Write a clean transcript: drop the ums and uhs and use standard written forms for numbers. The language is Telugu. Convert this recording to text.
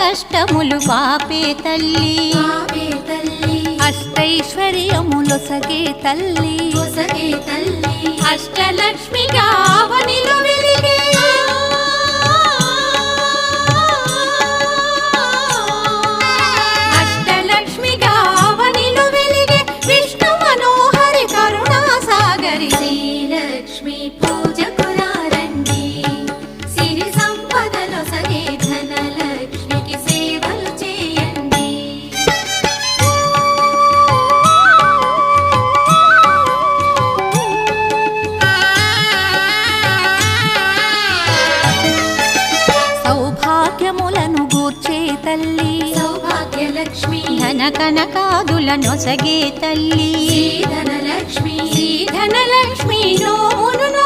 కష్టములు పాపే తల్లి అష్టైశ్వర్యములొసగే తల్లి అష్టలక్ష్మిగా అవనిలో వెలిగే అష్టలక్ష్మిగా అవనిలో వెలిగే విష్ణు మనోహరి కరుణా సాగరి శ్రీలక్ష్మి పూజకురారండి సిరి సంపదలొసగే ధనలక్ష్మికి సేవలు చేయండి. సౌభాగ్యములను గూర్చే తల్లి సౌభాగ్యలక్ష్మి ధన కనకాదులనొసగే తల్లి ధనలక్ష్మి ధనలక్ష్మి నోమును